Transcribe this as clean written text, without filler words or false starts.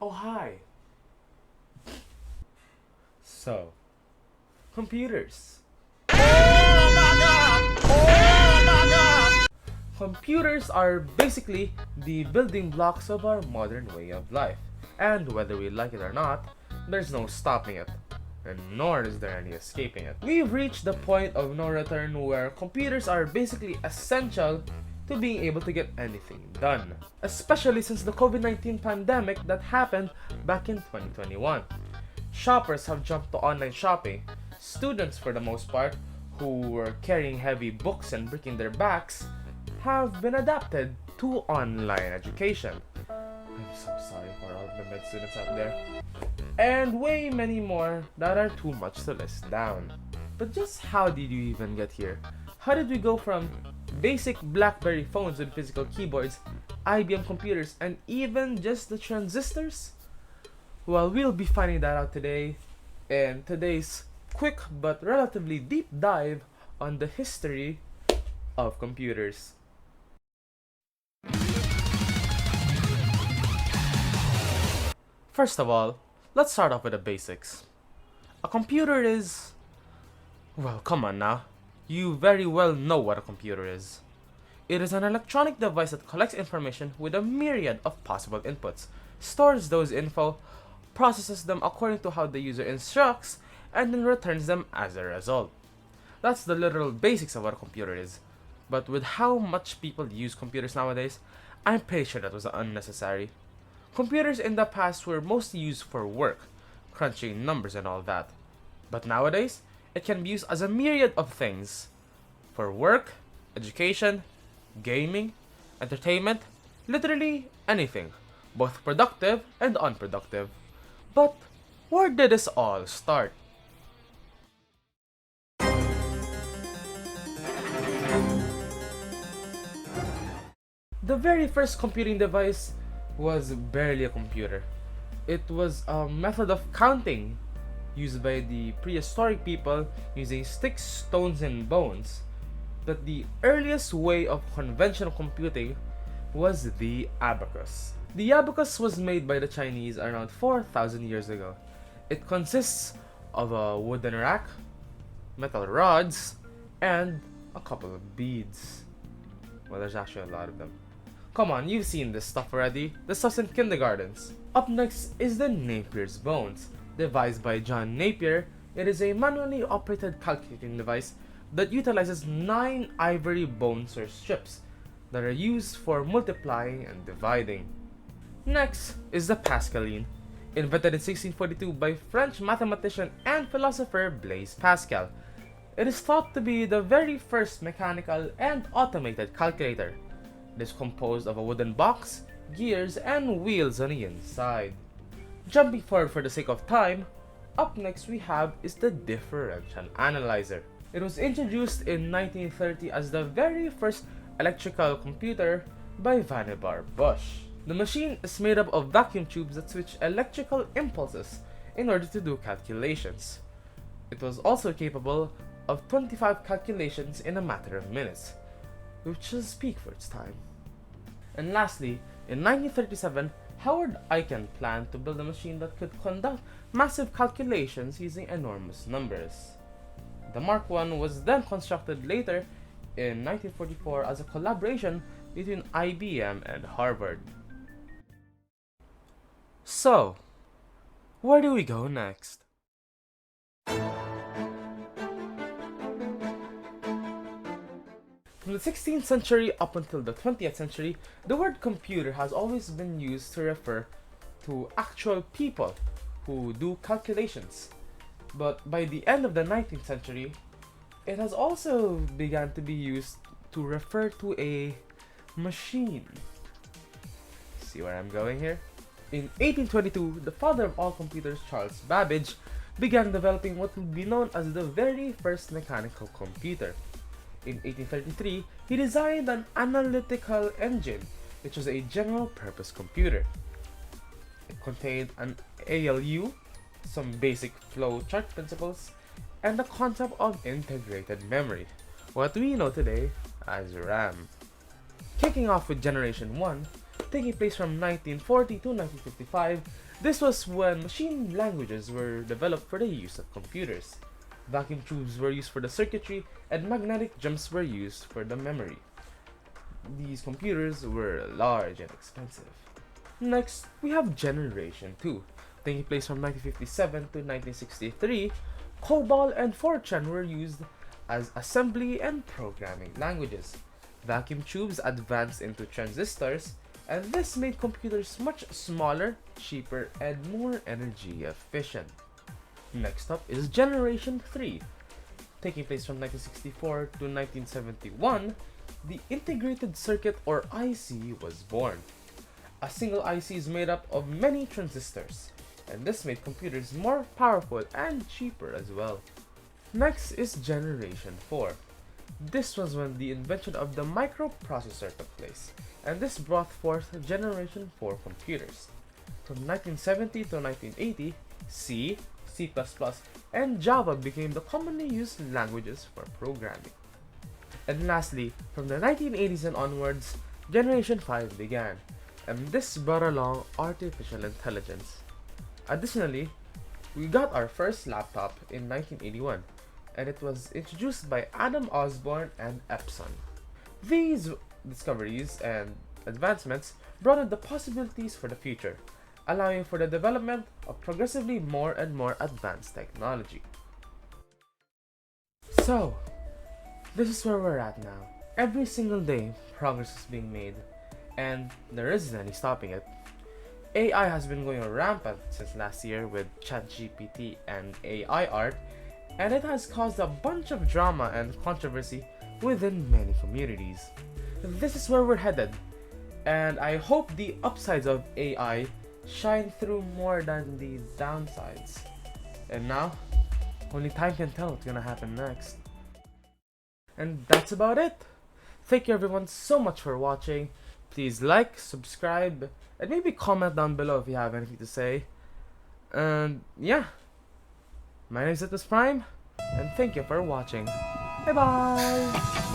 Oh, hi. So, computers. Oh my god! Oh my god! Computers are basically the building blocks of our modern way of life. And whether we like it or not, there's no stopping it. And nor is there any escaping it. We've reached the point of no return where computers are basically essential to being able to get anything done. Especially since the COVID-19 pandemic that happened back in 2021. Shoppers have jumped to online shopping. Students, for the most part, who were carrying heavy books and breaking their backs, have been adapted to online education. I'm so sorry for all the med students out there. And way many more that are too much to list down. But just how did you even get here? How did we go from basic BlackBerry phones with physical keyboards, IBM computers, and even just the transistors? Well, we'll be finding that out today in today's quick but relatively deep dive on the history of computers. First of all, let's start off with the basics. A computer is... well, come on now. You very well know what a computer is. It is an electronic device that collects information with a myriad of possible inputs, stores those info, processes them according to how the user instructs, and then returns them as a result. That's the literal basics of what a computer is. But with how much people use computers nowadays, I'm pretty sure that was unnecessary. Computers in the past were mostly used for work, crunching numbers and all that. But nowadays, it can be used as a myriad of things. For work, education, gaming, entertainment, literally anything, both productive and unproductive. But where did this all start? The very first computing device was barely a computer. It was a method of counting used by the prehistoric people using sticks, stones, and bones. But the earliest way of conventional computing was the abacus. The abacus was made by the Chinese around 4,000 years ago. It consists of a wooden rack, metal rods, and a couple of beads. Well, there's actually a lot of them. Come on, you've seen this stuff already. This stuff's in kindergartens. Up next is the Napier's Bones. Devised by John Napier, it is a manually operated calculating device that utilizes 9 ivory bones or strips that are used for multiplying and dividing. Next is the Pascaline, invented in 1642 by French mathematician and philosopher Blaise Pascal. It is thought to be the very first mechanical and automated calculator. It is composed of a wooden box, gears, and wheels on the inside. Jumping forward for the sake of time, up next we have is the differential analyzer. It was introduced in 1930 as the very first electrical computer by Vannevar Bush. The machine is made up of vacuum tubes that switch electrical impulses in order to do calculations. It was also capable of 25 calculations in a matter of minutes, which is peak for its time. And lastly, in 1937, Howard Aiken planned to build a machine that could conduct massive calculations using enormous numbers. The Mark I was then constructed later in 1944 as a collaboration between IBM and Harvard. So, where do we go next? From the 16th century up until the 20th century, the word computer has always been used to refer to actual people who do calculations. But by the end of the 19th century, it has also begun to be used to refer to a machine. See where I'm going here? In 1822, the father of all computers, Charles Babbage, began developing what would be known as the very first mechanical computer. In 1833, he designed an analytical engine, which was a general-purpose computer. It contained an ALU, some basic flowchart principles, and the concept of integrated memory, what we know today as RAM. Kicking off with Generation 1, taking place from 1940 to 1955, This was when machine languages were developed for the use of computers. Vacuum tubes were used for the circuitry, and magnetic jumps were used for the memory. These computers were large and expensive. Next, we have Generation 2. Taking place from 1957 to 1963, COBOL and Fortran were used as assembly and programming languages. Vacuum tubes advanced into transistors, and this made computers much smaller, cheaper, and more energy efficient. Next up is Generation 3. Taking place from 1964 to 1971, the Integrated Circuit or IC was born. A single IC is made up of many transistors, and this made computers more powerful and cheaper as well. Next is Generation 4. This was when the invention of the microprocessor took place, and this brought forth Generation 4 computers. From 1970 to 1980, C, C++, and Java became the commonly used languages for programming. And lastly, from the 1980s and onwards, Generation 5 began, and this brought along artificial intelligence. Additionally, we got our first laptop in 1981, and it was introduced by Adam Osborne and Epson. These discoveries and advancements broadened the possibilities for the future, allowing for the development of progressively more and more advanced technology. So, this is where we're at now. Every single day, progress is being made, and there isn't any stopping it. AI has been going rampant since last year with ChatGPT and AI art, and it has caused a bunch of drama and controversy within many communities. This is where we're headed, and I hope the upsides of AI shine through more than the downsides. And now, only time can tell what's gonna happen next. And that's about it. Thank you everyone so much for watching. Please like, subscribe, and maybe comment down below if you have anything to say. And yeah, my name is Litmus Prime, and thank you for watching. Bye bye!